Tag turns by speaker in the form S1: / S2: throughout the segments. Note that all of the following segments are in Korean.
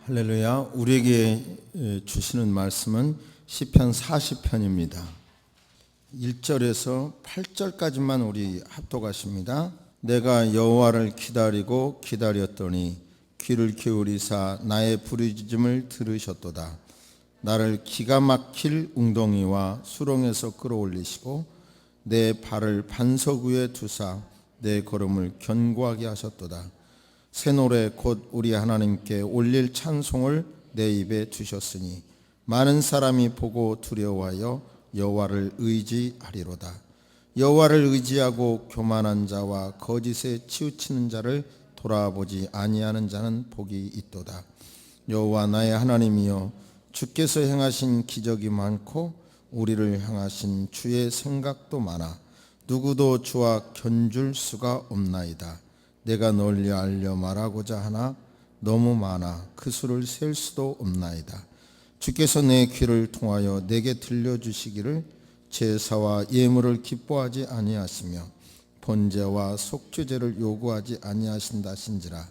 S1: 할렐루야. 우리에게 주시는 말씀은 시편 40편입니다. 1절에서 8절까지만 우리 합독하십니다. 내가 여호와를 기다리고 기다렸더니 귀를 기울이사 나의 부르짖음을 들으셨도다. 나를 기가 막힐 웅덩이와 수렁에서 끌어올리시고 내 발을 반석 위에 두사 내 걸음을 견고하게 하셨도다. 새 노래 곧 우리 하나님께 올릴 찬송을 내 입에 주셨으니 많은 사람이 보고 두려워하여 여호와를 의지하리로다. 여호와를 의지하고 교만한 자와 거짓에 치우치는 자를 돌아보지 아니하는 자는 복이 있도다. 여호와 나의 하나님이여, 주께서 행하신 기적이 많고 우리를 향하신 주의 생각도 많아 누구도 주와 견줄 수가 없나이다. 내가 널리 알려 말하고자 하나 너무 많아 그 수를 셀 수도 없나이다. 주께서 내 귀를 통하여 내게 들려주시기를 제사와 예물을 기뻐하지 아니하시며 번제와 속죄제를 요구하지 아니하신다신지라.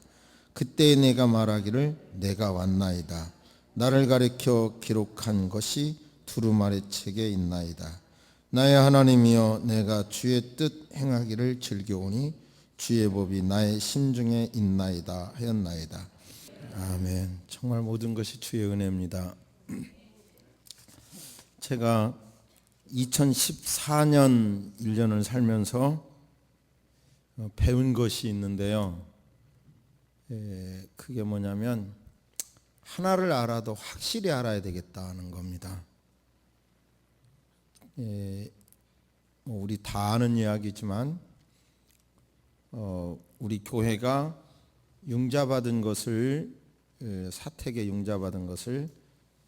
S1: 그때 내가 말하기를 내가 왔나이다. 나를 가리켜 기록한 것이 두루마리 책에 있나이다. 나의 하나님이여, 내가 주의 뜻 행하기를 즐겨오니 주의 법이 나의 심중에 있나이다 하였나이다. 아멘. 정말 모든 것이 주의 은혜입니다. 제가 2014년 1년을 살면서 배운 것이 있는데요. 그게 뭐냐면 하나를 알아도 확실히 알아야 되겠다는 겁니다. 우리 다 아는 이야기지만 우리 교회가 융자받은 것을, 사택에 융자받은 것을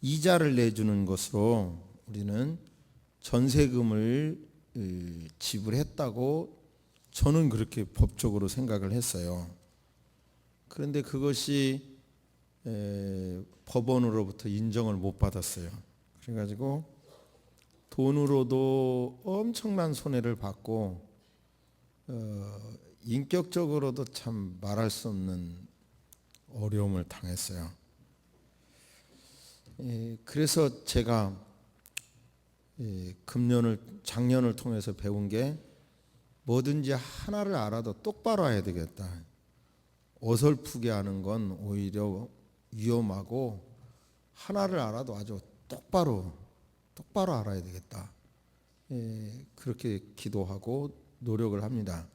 S1: 이자를 내주는 것으로 우리는 전세금을 지불했다고 저는 그렇게 법적으로 생각을 했어요. 그런데 그것이 법원으로부터 인정을 못 받았어요. 그래가지고 돈으로도 엄청난 손해를 받고 인격적으로도 참 말할 수 없는 어려움을 당했어요. 그래서 제가 작년을 통해서 배운 게 뭐든지 하나를 알아도 똑바로 해야 되겠다. 어설프게 하는 건 오히려 위험하고 하나를 알아도 아주 똑바로 알아야 되겠다. 그렇게 기도하고 노력을 합니다.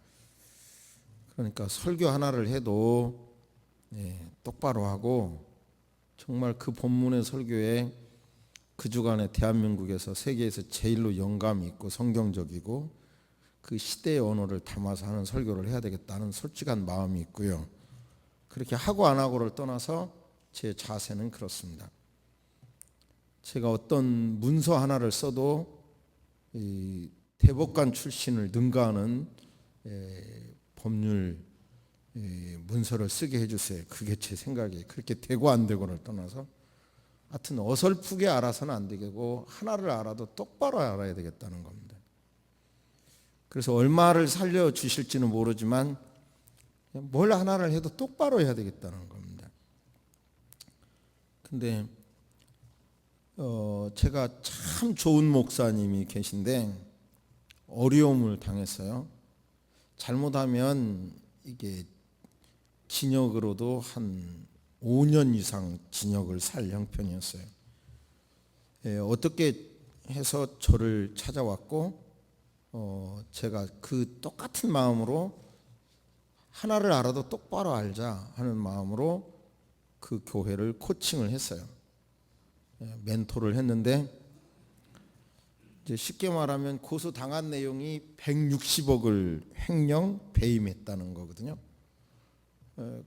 S1: 그러니까 설교 하나를 해도 똑바로 하고, 정말 그 본문의 설교에 그 주간에 대한민국에서 세계에서 제일로 영감이 있고 성경적이고 그 시대의 언어를 담아서 하는 설교를 해야 되겠다는 솔직한 마음이 있고요. 그렇게 하고 안 하고를 떠나서 제 자세는 그렇습니다. 제가 어떤 문서 하나를 써도 이 대법관 출신을 능가하는 법률 문서를 쓰게 해주세요. 그게 제 생각이에요. 그렇게 되고 안 되고를 떠나서 하여튼 어설프게 알아서는 안 되고 하나를 알아도 똑바로 알아야 되겠다는 겁니다. 그래서 얼마를 살려주실지는 모르지만 뭘 하나를 해도 똑바로 해야 되겠다는 겁니다. 근데 제가 참 좋은 목사님이 계신데 어려움을 당했어요. 잘못하면 이게 징역으로도 한 5년 이상 징역을 살 형편이었어요. 어떻게 해서 저를 찾아왔고 제가 그 똑같은 마음으로 하나를 알아도 똑바로 알자 하는 마음으로 그 교회를 코칭을 했어요. 멘토를 했는데 이제 쉽게 말하면 고소당한 내용이 160억을 횡령 배임했다는 거거든요.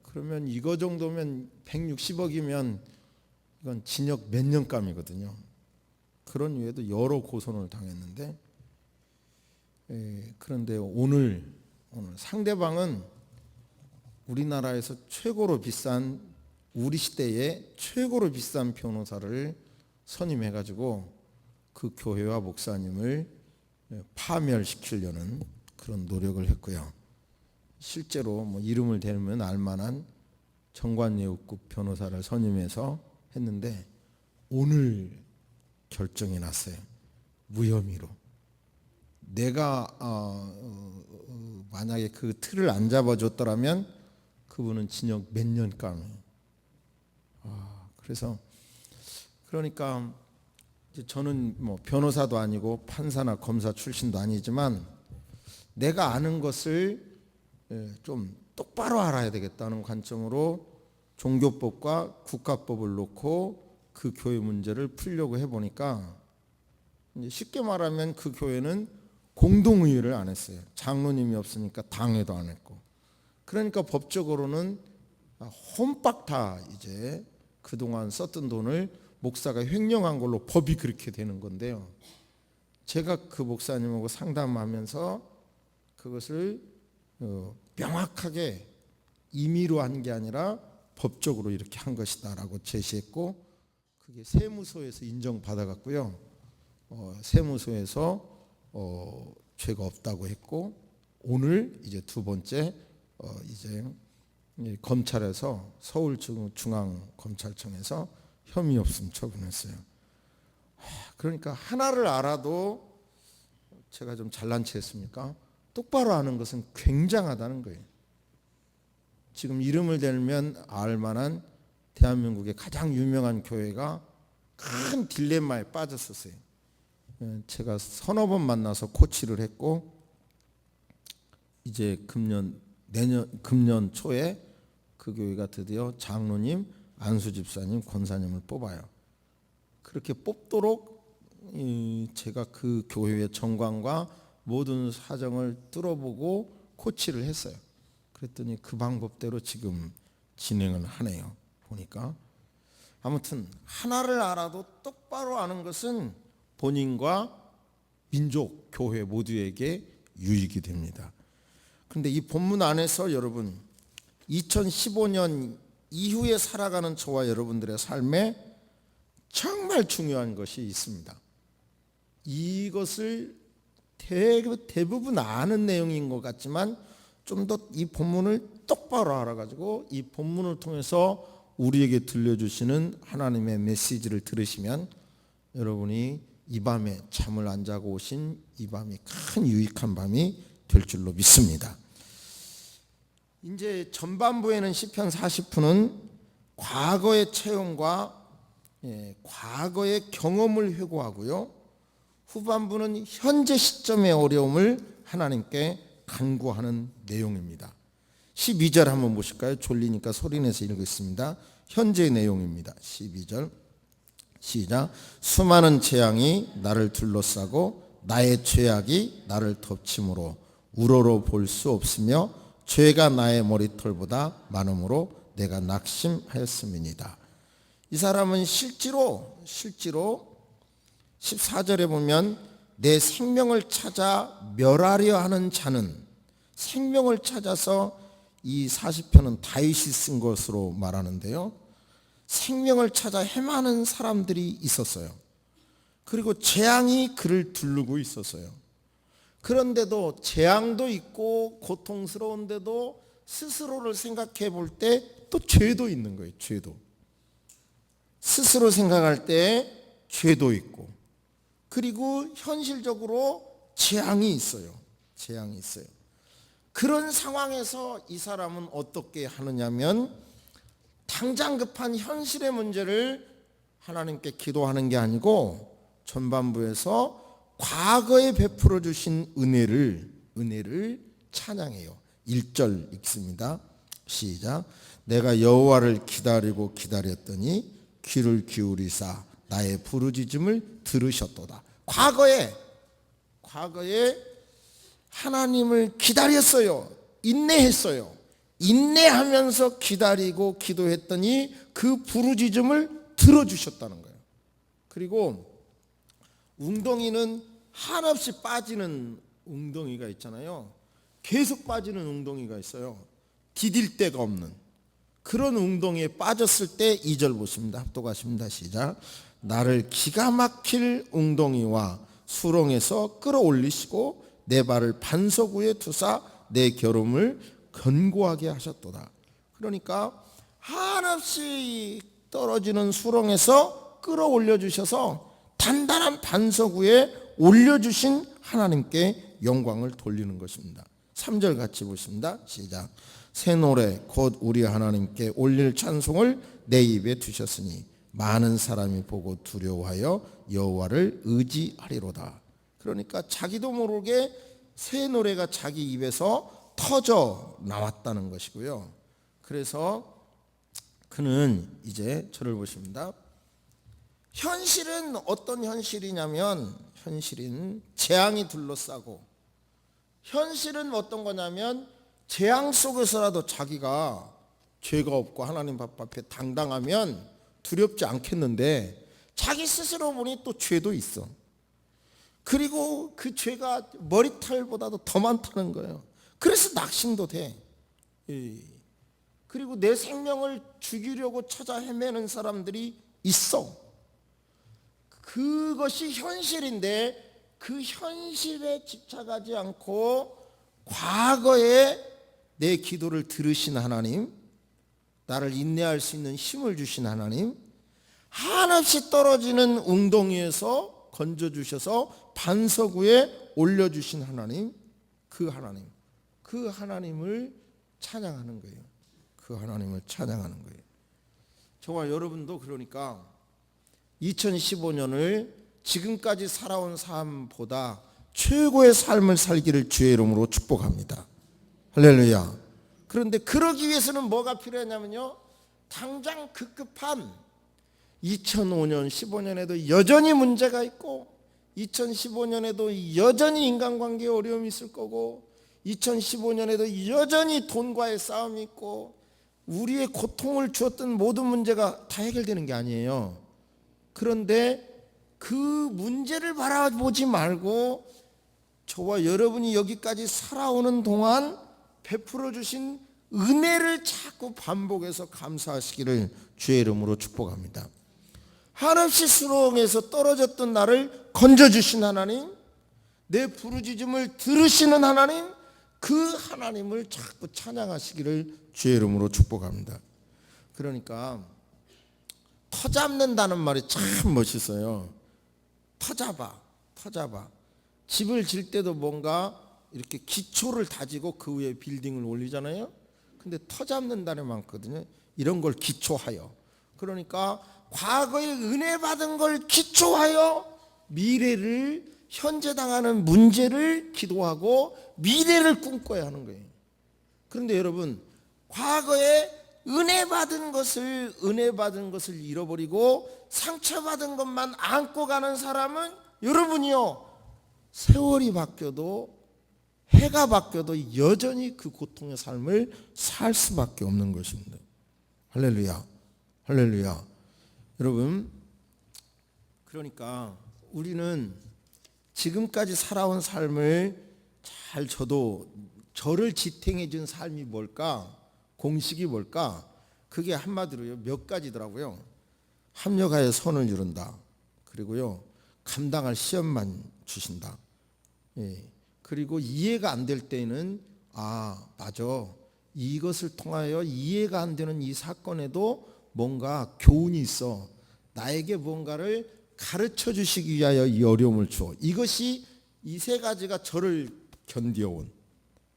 S1: 그러면 이거 정도면 160억이면 이건 징역 몇 년감이거든요. 그런 이유에도 여러 고소를 당했는데, 그런데 오늘 상대방은 우리나라에서 최고로 비싼, 우리 시대에 최고로 비싼 변호사를 선임해가지고 그 교회와 목사님을 파멸시키려는 그런 노력을 했고요. 실제로 이름을 대면 알만한 정관예우급 변호사를 선임해서 했는데 오늘 결정이 났어요. 무혐의로. 내가 만약에 그 틀을 안 잡아줬더라면 그분은 징역 몇 년감이에요. 그래서 그러니까 이제 저는 뭐 변호사도 아니고 판사나 검사 출신도 아니지만 내가 아는 것을 좀 똑바로 알아야 되겠다는 관점으로 종교법과 국가법을 놓고 그 교회 문제를 풀려고 해보니까 이제 쉽게 말하면 그 교회는 공동의회를 안 했어요. 장로님이 없으니까 당회도 안 했고. 그러니까 법적으로는 홈박 다 이제 그동안 썼던 돈을 목사가 횡령한 걸로 법이 그렇게 되는 건데요. 제가 그 목사님하고 상담하면서 그것을 명확하게 임의로 한 게 아니라 법적으로 이렇게 한 것이다라고 제시했고 그게 세무서에서 인정받아갔고요. 세무서에서 죄가 없다고 했고 오늘 이제 두 번째 이제 검찰에서 서울중앙검찰청에서 혐의 없음 처분했어요. 그러니까 하나를 알아도 제가 좀 잘난 체 했습니까? 똑바로 아는 것은 굉장하다는 거예요. 지금 이름을 대면 알만한 대한민국의 가장 유명한 교회가 큰 딜레마에 빠졌었어요. 제가 서너 번 만나서 코치를 했고 이제 금년 초에 그 교회가 드디어 장로님, 안수 집사님, 권사님을 뽑아요. 그렇게 뽑도록 제가 그 교회의 정관과 모든 사정을 뚫어보고 코치를 했어요. 그랬더니 그 방법대로 지금 진행을 하네요. 보니까 아무튼 하나를 알아도 똑바로 아는 것은 본인과 민족, 교회 모두에게 유익이 됩니다. 그런데 이 본문 안에서 여러분 2015년 이후에 살아가는 저와 여러분들의 삶에 정말 중요한 것이 있습니다. 이것을 대부분 아는 내용인 것 같지만 좀 더 이 본문을 똑바로 알아가지고 이 본문을 통해서 우리에게 들려주시는 하나님의 메시지를 들으시면 여러분이 이 밤에 잠을 안 자고 오신 이 밤이 큰 유익한 밤이 될 줄로 믿습니다. 이제 전반부에는 시편 40편은 과거의 체험과 과거의 경험을 회고하고요. 후반부는 현재 시점의 어려움을 하나님께 간구하는 내용입니다. 12절 한번 보실까요? 졸리니까 소리내서 읽겠습니다. 현재의 내용입니다. 12절 시작. 수많은 재앙이 나를 둘러싸고 나의 죄악이 나를 덮침으로 우러러 볼 수 없으며 죄가 나의 머리털보다 많음으로 내가 낙심하였음이니이다. 이 사람은 실제로 14절에 보면 내 생명을 찾아 멸하려 하는 자는 생명을 찾아서 이 40편은 다윗이 쓴 것으로 말하는데요. 생명을 찾아 헤매는 사람들이 있었어요. 그리고 재앙이 그를 두르고 있었어요. 그런데도 재앙도 있고 고통스러운데도 스스로를 생각해 볼 때 또 죄도 있는 거예요. 죄도. 스스로 생각할 때 죄도 있고 그리고 현실적으로 재앙이 있어요. 재앙이 있어요. 그런 상황에서 이 사람은 어떻게 하느냐면 당장 급한 현실의 문제를 하나님께 기도하는 게 아니고 전반부에서 과거에 베풀어 주신 은혜를 찬양해요. 1절 읽습니다. 시작. 내가 여호와를 기다리고 기다렸더니 귀를 기울이사 나의 부르짖음을 들으셨도다. 과거에 하나님을 기다렸어요. 인내했어요. 인내하면서 기다리고 기도했더니 그 부르짖음을 들어주셨다는 거예요. 그리고 웅덩이는 한없이 빠지는 웅덩이가 있잖아요. 계속 빠지는 웅덩이가 있어요. 디딜 데가 없는 그런 웅덩이에 빠졌을 때 2절 보십니다. 합독하십니다. 시작. 나를 기가 막힐 웅덩이와 수렁에서 끌어올리시고 내 발을 반석 위에 두사 내 결음을 견고하게 하셨도다. 그러니까 한없이 떨어지는 수렁에서 끌어올려 주셔서 단단한 반석 위에 올려주신 하나님께 영광을 돌리는 것입니다. 3절 같이 보십니다. 시작. 새 노래 곧 우리 하나님께 올릴 찬송을 내 입에 두셨으니 많은 사람이 보고 두려워하여 여호와를 의지하리로다. 그러니까 자기도 모르게 새 노래가 자기 입에서 터져 나왔다는 것이고요. 그래서 그는 이제 저를 보십니다. 현실은 어떤 현실이냐면 현실은 재앙이 둘러싸고, 현실은 어떤 거냐면 재앙 속에서라도 자기가 죄가 없고 하나님 앞에 당당하면 두렵지 않겠는데 자기 스스로 보니 또 죄도 있어. 그리고 그 죄가 머리털보다도 더 많다는 거예요. 그래서 낙심도 돼. 그리고 내 생명을 죽이려고 찾아 헤매는 사람들이 있어. 그것이 현실인데 그 현실에 집착하지 않고 과거에 내 기도를 들으신 하나님, 나를 인내할 수 있는 힘을 주신 하나님, 한없이 떨어지는 웅덩이에서 건져주셔서 반석 위에 올려주신 하나님, 그 하나님을 찬양하는 거예요. 그 하나님을 찬양하는 거예요. 저와 여러분도 그러니까 2015년을 지금까지 살아온 삶보다 최고의 삶을 살기를 주의 이름으로 축복합니다. 할렐루야. 그런데 그러기 위해서는 뭐가 필요하냐면요, 당장 급급한 2005년, 15년에도 여전히 문제가 있고 2015년에도 여전히 인간관계에 어려움이 있을 거고 2015년에도 여전히 돈과의 싸움이 있고 우리의 고통을 주었던 모든 문제가 다 해결되는 게 아니에요. 그런데 그 문제를 바라보지 말고 저와 여러분이 여기까지 살아오는 동안 베풀어 주신 은혜를 자꾸 반복해서 감사하시기를 주의 이름으로 축복합니다. 한없이 수렁에서 떨어졌던 나를 건져주신 하나님, 내 부르짖음을 들으시는 하나님, 그 하나님을 자꾸 찬양하시기를 주의 이름으로 축복합니다. 그러니까 터잡는다는 말이 참 멋있어요. 터잡아. 집을 질 때도 뭔가 이렇게 기초를 다지고 그 위에 빌딩을 올리잖아요. 근데 터잡는다는 말 많거든요. 이런 걸 기초하여. 그러니까 과거에 은혜 받은 걸 기초하여 미래를, 현재 당하는 문제를 기도하고 미래를 꿈꿔야 하는 거예요. 그런데 여러분, 과거에 은혜 받은 것을 잃어버리고 상처받은 것만 안고 가는 사람은 여러분이요, 세월이 바뀌어도 해가 바뀌어도 여전히 그 고통의 삶을 살 수밖에 없는 것입니다. 할렐루야. 여러분, 그러니까 우리는 지금까지 살아온 삶을 잘 저를 지탱해 준 삶이 뭘까? 공식이 뭘까? 그게 한마디로요, 몇 가지더라고요. 합력하여 선을 이룬다. 그리고요, 감당할 시험만 주신다. 그리고 이해가 안 될 때는 맞아, 이것을 통하여 이해가 안 되는 이 사건에도 뭔가 교훈이 있어. 나에게 뭔가를 가르쳐 주시기 위하여 이 어려움을 줘. 이것이 이 세 가지가 저를 견뎌온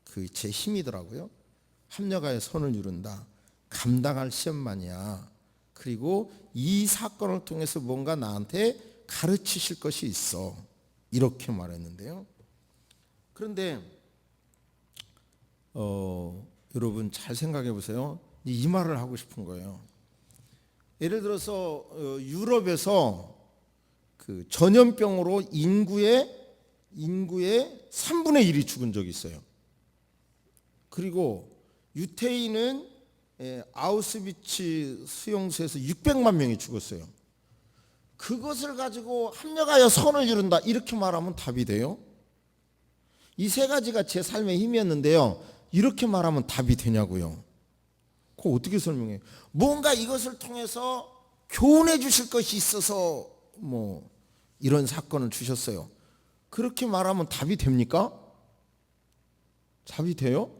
S1: 그 제 힘이더라고요. 합력하여 선을 이룬다. 감당할 시험만이야. 그리고 이 사건을 통해서 뭔가 나한테 가르치실 것이 있어. 이렇게 말했는데요. 그런데 여러분 잘 생각해 보세요. 이 말을 하고 싶은 거예요. 예를 들어서 유럽에서 그 전염병으로 인구의 3분의 1이 죽은 적이 있어요. 그리고 유태인은 아우슈비츠 수용소에서 600만 명이 죽었어요. 그것을 가지고 합력하여 선을 이룬다, 이렇게 말하면 답이 돼요? 이 세 가지가 제 삶의 힘이었는데요, 이렇게 말하면 답이 되냐고요? 그거 어떻게 설명해요? 뭔가 이것을 통해서 교훈해 주실 것이 있어서 뭐 이런 사건을 주셨어요. 그렇게 말하면 답이 됩니까? 답이 돼요?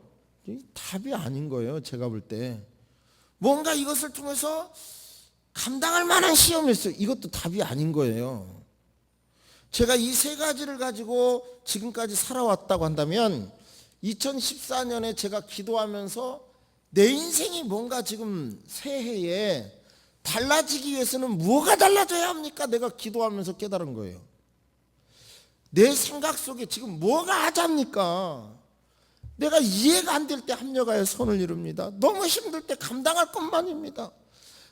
S1: 답이 아닌 거예요, 제가 볼 때. 뭔가 이것을 통해서 감당할 만한 시험이었어요. 이것도 답이 아닌 거예요. 제가 이 세 가지를 가지고 지금까지 살아왔다고 한다면 2014년에 제가 기도하면서 내 인생이 뭔가 지금 새해에 달라지기 위해서는 뭐가 달라져야 합니까? 내가 기도하면서 깨달은 거예요. 내 생각 속에 지금 뭐가 하자입니까? 내가 이해가 안 될 때 합력하여 손을 이룹니다. 너무 힘들 때 감당할 것만입니다.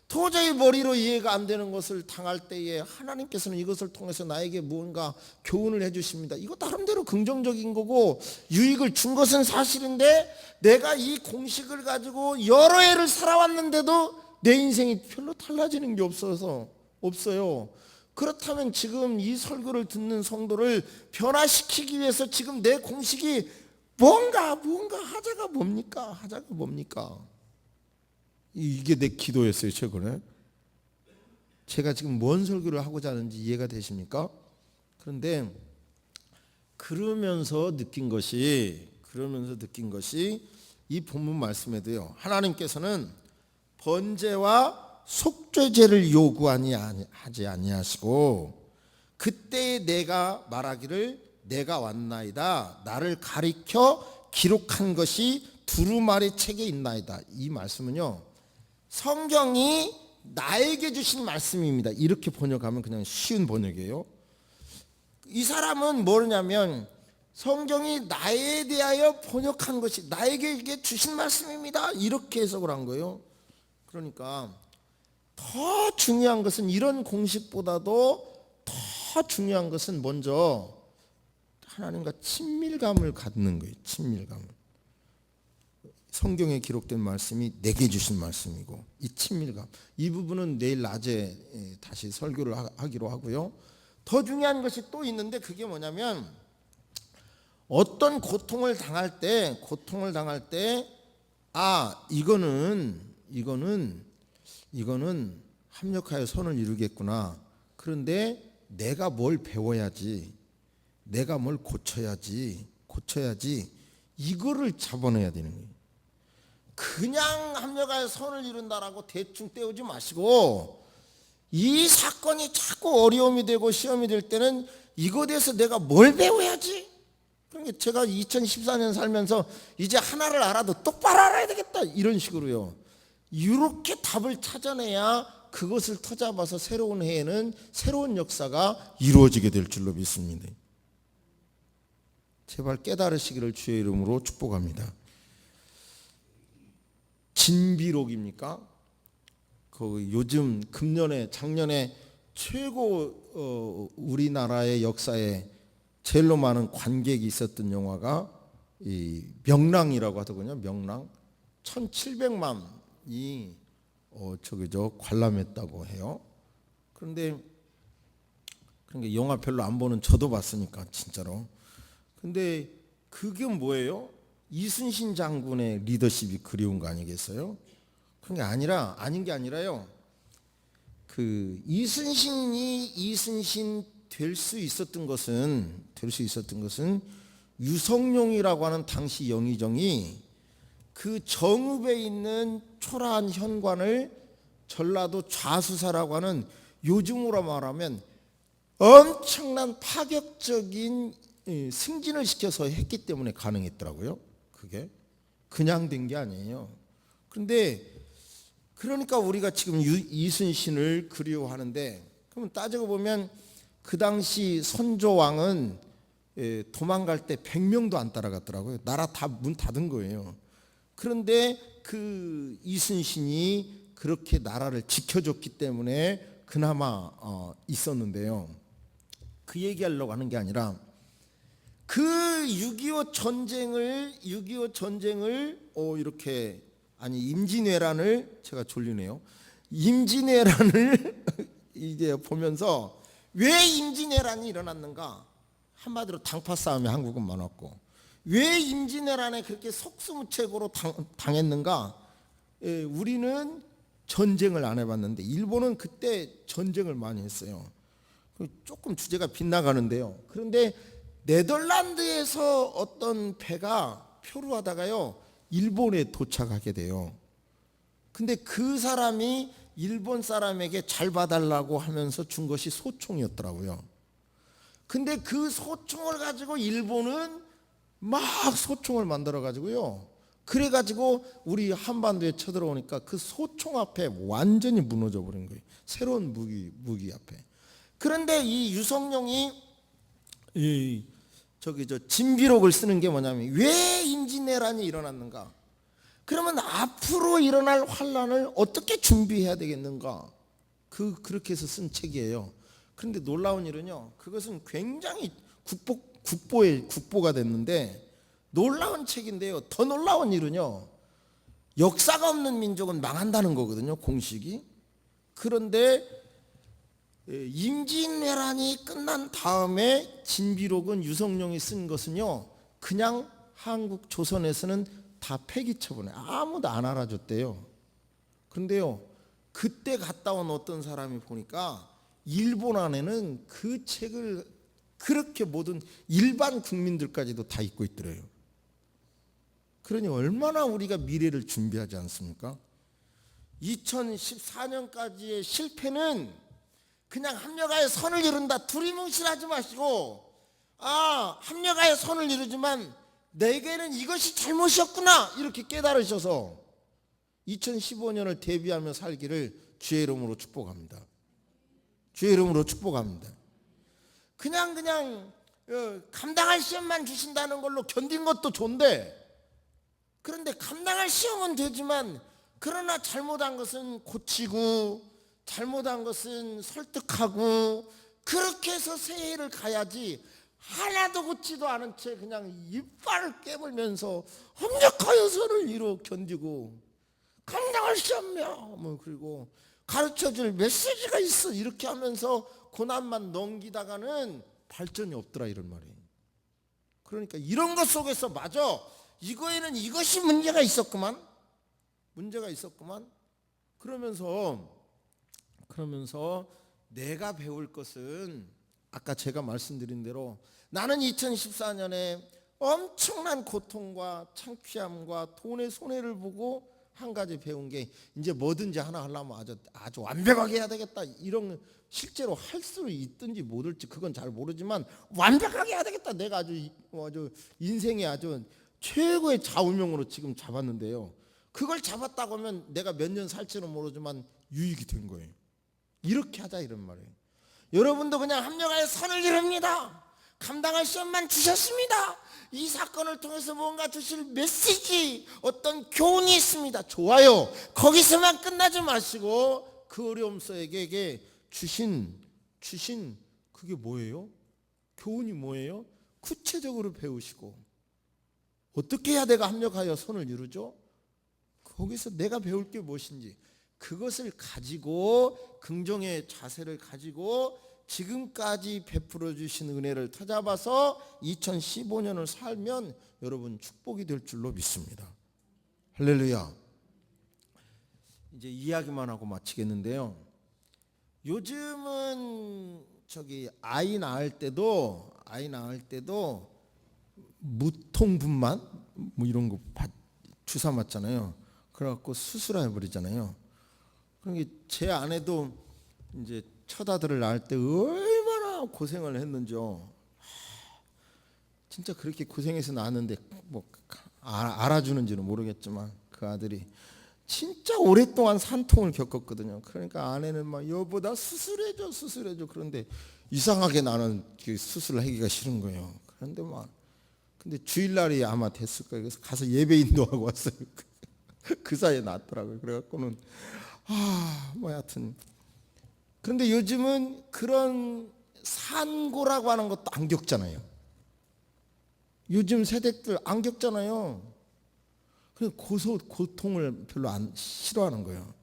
S1: 도저히 머리로 이해가 안 되는 것을 당할 때에 하나님께서는 이것을 통해서 나에게 무언가 교훈을 해주십니다. 이거 나름대로 긍정적인 거고 유익을 준 것은 사실인데, 내가 이 공식을 가지고 여러 해를 살아왔는데도 내 인생이 별로 달라지는 게 없어요. 그렇다면 지금 이 설교를 듣는 성도를 변화시키기 위해서 지금 내 공식이 뭔가 하자가 뭡니까? 이게 내 기도였어요. 최근에 제가 지금 뭔 설교를 하고자 하는지 이해가 되십니까? 그런데 그러면서 느낀 것이 이 본문 말씀에도요, 하나님께서는 번제와 속죄제를 요구하지 아니하시고 그때 내가 말하기를 내가 왔나이다, 나를 가리켜 기록한 것이 두루마리 책에 있나이다. 이 말씀은요, 성경이 나에게 주신 말씀입니다. 이렇게 번역하면 그냥 쉬운 번역이에요. 이 사람은 뭐냐면 성경이 나에 대하여 번역한 것이 나에게 이게 주신 말씀입니다. 이렇게 해석을 한 거예요. 그러니까 더 중요한 것은, 이런 공식보다도 더 중요한 것은 먼저 하나님과 친밀감을 갖는 거예요. 친밀감을. 성경에 기록된 말씀이 내게 주신 말씀이고, 이 친밀감, 이 부분은 내일 낮에 다시 설교를 하기로 하고요. 더 중요한 것이 또 있는데, 그게 뭐냐면 어떤 고통을 당할 때 이거는 합력하여 선을 이루겠구나. 그런데 내가 뭘 배워야지, 내가 뭘 고쳐야지 이거를 잡아내야 되는 거예요. 그냥 합력하여 선을 이룬다라고 대충 떼우지 마시고, 이 사건이 자꾸 어려움이 되고 시험이 될 때는 이거에 대해서 내가 뭘 배워야지. 그러니까 제가 2014년 살면서 이제 하나를 알아도 똑바로 알아야 되겠다, 이런 식으로요. 이렇게 답을 찾아내야 그것을 터잡아서 새로운 해에는 새로운 역사가 이루어지게 될 줄로 믿습니다. 제발 깨달으시기를 주의 이름으로 축복합니다. 진비록입니까? 요즘 작년에 최고 우리나라의 역사에 제일로 많은 관객이 있었던 영화가 이 명랑이라고 하더군요. 명랑 1700만이 관람했다고 해요. 그런데 영화 별로 안 보는 저도 봤으니까 진짜로. 근데 그게 뭐예요? 이순신 장군의 리더십이 그리운 거 아니겠어요? 그런 게 아닌 게 아니라요. 그 이순신이 이순신 될 수 있었던 것은 유성룡이라고 하는 당시 영의정이 그 정읍에 있는 초라한 현관을 전라도 좌수사라고 하는, 요즘으로 말하면 엄청난 파격적인 승진을 시켜서 했기 때문에 가능했더라고요. 그게 그냥 된 게 아니에요. 그런데 그러니까 우리가 지금 이순신을 그리워하는데, 그러면 따지고 보면 그 당시 선조왕은 도망갈 때 100명도 안 따라갔더라고요. 나라 다 문 닫은 거예요. 그런데 그 이순신이 그렇게 나라를 지켜줬기 때문에 그나마 있었는데요. 그 얘기하려고 하는 게 아니라, 그 6.25 전쟁을 임진왜란을, 제가 졸리네요. 임진왜란을 이제 보면서 왜 임진왜란이 일어났는가? 한마디로 당파 싸움에 한국은 많았고, 왜 임진왜란에 그렇게 속수무책으로 당했는가? 우리는 전쟁을 안 해봤는데 일본은 그때 전쟁을 많이 했어요. 조금 주제가 빗나가는데요. 그런데 네덜란드에서 어떤 배가 표류하다가요 일본에 도착하게 돼요. 근데 그 사람이 일본 사람에게 잘 봐달라고 하면서 준 것이 소총이었더라고요. 근데 그 소총을 가지고 일본은 막 소총을 만들어 가지고요, 그래가지고 우리 한반도에 쳐들어오니까 그 소총 앞에 완전히 무너져 버린 거예요. 새로운 무기 앞에. 그런데 이 유성룡이 진비록을 쓰는 게 뭐냐면, 왜 임진왜란이 일어났는가? 그러면 앞으로 일어날 환란을 어떻게 준비해야 되겠는가? 그렇게 해서 쓴 책이에요. 그런데 놀라운 일은요, 그것은 굉장히 국보가 됐는데 놀라운 책인데요, 더 놀라운 일은요, 역사가 없는 민족은 망한다는 거거든요, 공식이. 그런데 임진왜란이 끝난 다음에 진비록은 유성룡이 쓴 것은요, 그냥 한국 조선에서는 다 폐기 처분해. 아무도 안 알아줬대요. 그런데요, 그때 갔다 온 어떤 사람이 보니까 일본 안에는 그 책을 그렇게 모든 일반 국민들까지도 다 읽고 있더래요. 그러니 얼마나 우리가 미래를 준비하지 않습니까? 2014년까지의 실패는 그냥 합력하여 선을 이룬다, 두리뭉실하지 마시고, 합력하여 선을 이루지만 내게는 이것이 잘못이었구나, 이렇게 깨달으셔서 2015년을 대비하며 살기를 주의 이름으로 축복합니다. 주의 이름으로 축복합니다. 그냥 감당할 시험만 주신다는 걸로 견딘 것도 좋은데, 그런데 감당할 시험은 되지만, 그러나 잘못한 것은 고치고 잘못한 것은 설득하고, 그렇게 해서 새해를 가야지, 하나도 고치도 않은 채 그냥 이빨을 깨물면서 합력하여 선을 이루어 견디고, 감당할 시험이야 그리고 가르쳐줄 메시지가 있어, 이렇게 하면서 고난만 넘기다가는 발전이 없더라, 이런 말이에요. 그러니까 이런 것 속에서 맞아, 이거에는 이것이 문제가 있었구만, 그러면서 내가 배울 것은 아까 제가 말씀드린 대로, 나는 2014년에 엄청난 고통과 창피함과 돈의 손해를 보고 한 가지 배운 게, 이제 뭐든지 하나 하려면 아주 완벽하게 해야 되겠다, 이런, 실제로 할 수 있든지 못할지 그건 잘 모르지만 완벽하게 해야 되겠다, 내가 아주 인생의 아주 최고의 좌우명으로 지금 잡았는데요, 그걸 잡았다고 하면 내가 몇 년 살지는 모르지만 유익이 된 거예요. 이렇게 하자, 이런 말이에요. 여러분도 그냥 합력하여 선을 이룹니다. 감당할 시험만 주셨습니다. 이 사건을 통해서 뭔가 주실 메시지, 어떤 교훈이 있습니다. 좋아요. 거기서만 끝나지 마시고 그 어려움 속에게 주신 그게 뭐예요? 교훈이 뭐예요? 구체적으로 배우시고, 어떻게 해야 내가 합력하여 선을 이루죠? 거기서 내가 배울 게 무엇인지, 그것을 가지고, 긍정의 자세를 가지고 지금까지 베풀어 주신 은혜를 찾아봐서 2015년을 살면 여러분 축복이 될 줄로 믿습니다. 할렐루야. 이제 이야기만 하고 마치겠는데요, 요즘은 아이 낳을 때도 무통분만 이런 거 주사 맞잖아요. 그래갖고 수술해 버리잖아요. 그러니까 제 아내도 이제 첫 아들을 낳을 때 얼마나 고생을 했는지요. 진짜 그렇게 고생해서 낳았는데, 알아주는지는 모르겠지만 그 아들이 진짜 오랫동안 산통을 겪었거든요. 그러니까 아내는 막 여보 나 수술해줘. 그런데 이상하게 나는 수술을 하기가 싫은 거예요. 근데 주일날이 아마 됐을 거예요. 그래서 가서 예배 인도하고 왔어요. 그 사이에 낳았더라고요. 그래갖고는 하여튼, 그런데 요즘은 그런 산고라고 하는 것도 안 겪잖아요. 요즘 세대들 안 겪잖아요. 고통을 별로 안 싫어하는 거예요.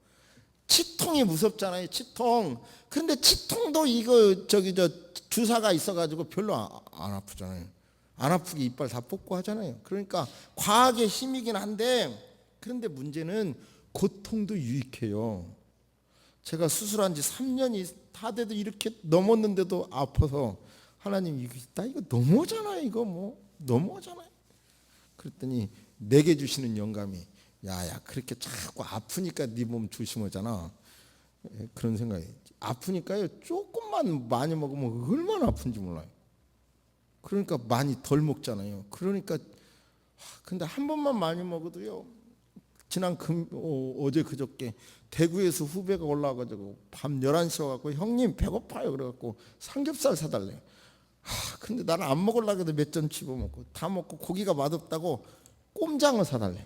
S1: 치통이 무섭잖아요, 치통. 그런데 치통도 주사가 있어가지고 별로 안 아프잖아요. 안 아프게 이빨 다 뽑고 하잖아요. 그러니까 과학의 힘이긴 한데, 그런데 문제는 고통도 유익해요. 제가 수술한 지 3년이 다 돼도 이렇게 넘었는데도 아파서, 하나님 나 이거 너무하잖아요, 너무하잖아요. 그랬더니 내게 주시는 영감이, 야야 그렇게 자꾸 아프니까 네 몸 조심하잖아. 그런 생각이. 아프니까요 조금만 많이 먹으면 얼마나 아픈지 몰라요. 그러니까 많이 덜 먹잖아요. 그러니까 근데 한 번만 많이 먹어도요. 지난 어제 그저께 대구에서 후배가 올라와가지고 밤 11시 와갖고 형님 배고파요 그래갖고 삼겹살 사달래. 근데 나는 안 먹으려고 해도 몇 점 집어먹고 다 먹고 고기가 맛없다고 꼼장어 사달래.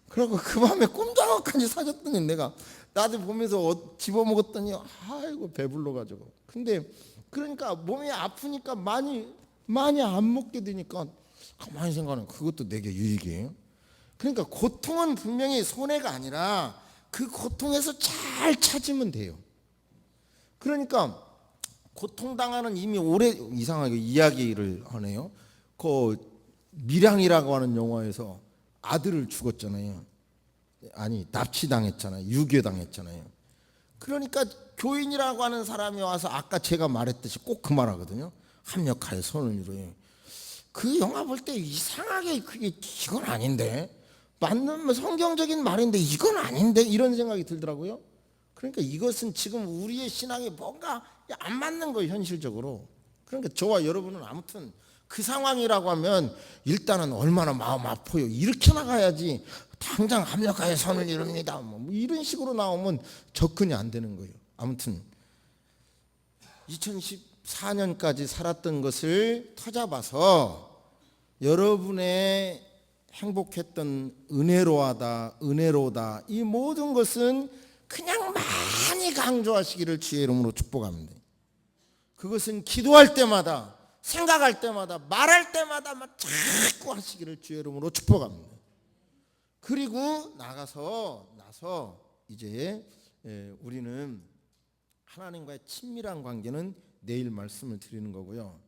S1: 그러고 그 밤에 꼼장어까지 사줬더니 내가 나도 보면서 집어먹었더니 아이고 배불러가지고. 근데 그러니까 몸이 아프니까 많이 안 먹게 되니까 가만히 생각하면 그것도 내게 유익이에요. 그러니까 고통은 분명히 손해가 아니라 그 고통에서 잘 찾으면 돼요. 그러니까 고통당하는 이미 오래 이상하게 이야기를 하네요. 그 밀양이라고 하는 영화에서 아들을 죽었잖아요. 아니 납치당했잖아요. 유괴당했잖아요. 그러니까 교인이라고 하는 사람이 와서 아까 제가 말했듯이 꼭 그 말하거든요. 합력하여 손을 이루어요. 그 영화 볼 때 이상하게 그게 이건 아닌데 맞는 성경적인 말인데 이건 아닌데 이런 생각이 들더라고요. 그러니까 이것은 지금 우리의 신앙이 뭔가 안 맞는 거예요 현실적으로. 그러니까 저와 여러분은 아무튼 그 상황이라고 하면 일단은 얼마나 마음 아파요 이렇게 나가야지 당장 합력하여 손을 이룹니다 뭐 이런 식으로 나오면 접근이 안 되는 거예요. 아무튼 2014년까지 살았던 것을 터잡아서 여러분의 행복했던 은혜로다 이 모든 것은 그냥 많이 강조하시기를 주의 이름으로 축복합니다. 그것은 기도할 때마다 생각할 때마다 말할 때마다 막 자꾸 하시기를 주의 이름으로 축복합니다. 그리고 나서 이제 우리는 하나님과의 친밀한 관계는 내일 말씀을 드리는 거고요.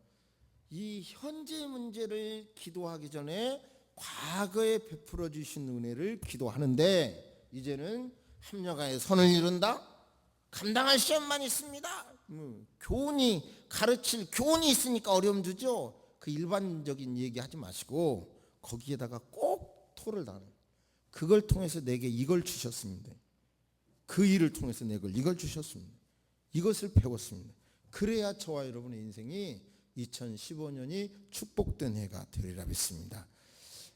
S1: 이 현재 문제를 기도하기 전에 과거에 베풀어 주신 은혜를 기도하는데 이제는 합력하여 선을 이룬다. 감당할 시험만 있습니다. 가르칠 교훈이 있으니까 어려움 주죠. 그 일반적인 얘기 하지 마시고 거기에다가 꼭 토를 다는. 그걸 통해서 내게 이걸 주셨습니다. 그 일을 통해서 내게 이걸 주셨습니다. 이것을 배웠습니다. 그래야 저와 여러분의 인생이 2015년이 축복된 해가 되리라 믿습니다.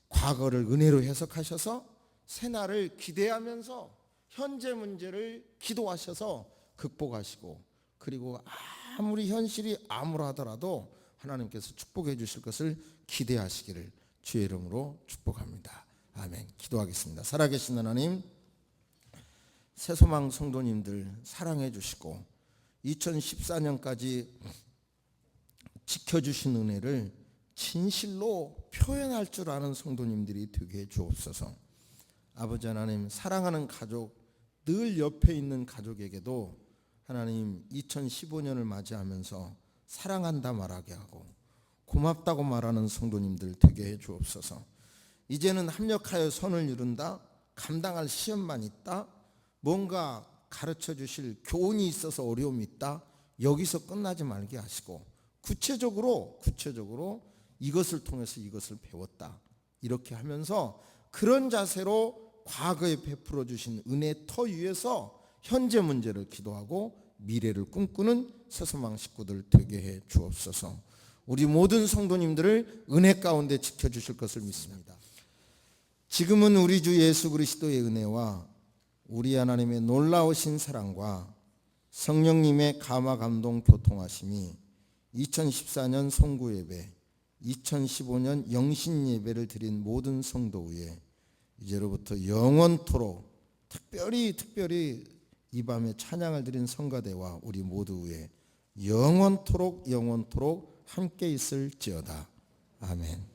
S1: 과거를 은혜로 해석하셔서 새날을 기대하면서 현재 문제를 기도하셔서 극복하시고 그리고 아무리 현실이 암울하더라도 하나님께서 축복해 주실 것을 기대하시기를 주의 이름으로 축복합니다. 아멘. 기도하겠습니다. 살아계신 하나님, 새소망 성도님들 사랑해 주시고 2014년까지 지켜주신 은혜를 진실로 표현할 줄 아는 성도님들이 되게 해 주옵소서. 아버지 하나님, 사랑하는 가족, 늘 옆에 있는 가족에게도 하나님 2015년을 맞이하면서 사랑한다 말하게 하고 고맙다고 말하는 성도님들 되게 해 주옵소서. 이제는 합력하여 선을 이룬다. 감당할 시험만 있다. 뭔가 가르쳐 주실 교훈이 있어서 어려움이 있다. 여기서 끝나지 말게 하시고 구체적으로 이것을 통해서 이것을 배웠다. 이렇게 하면서 그런 자세로 과거에 베풀어 주신 은혜 터 위에서 현재 문제를 기도하고 미래를 꿈꾸는 새소망 식구들 되게 해 주옵소서. 우리 모든 성도님들을 은혜 가운데 지켜주실 것을 믿습니다. 지금은 우리 주 예수 그리스도의 은혜와 우리 하나님의 놀라우신 사랑과 성령님의 감화 감동 교통하심이 2014년 송구예배, 2015년 영신예배를 드린 모든 성도 위에 이제로부터 영원토록 특별히 이 밤에 찬양을 드린 성가대와 우리 모두 위에 영원토록 함께 있을지어다. 아멘.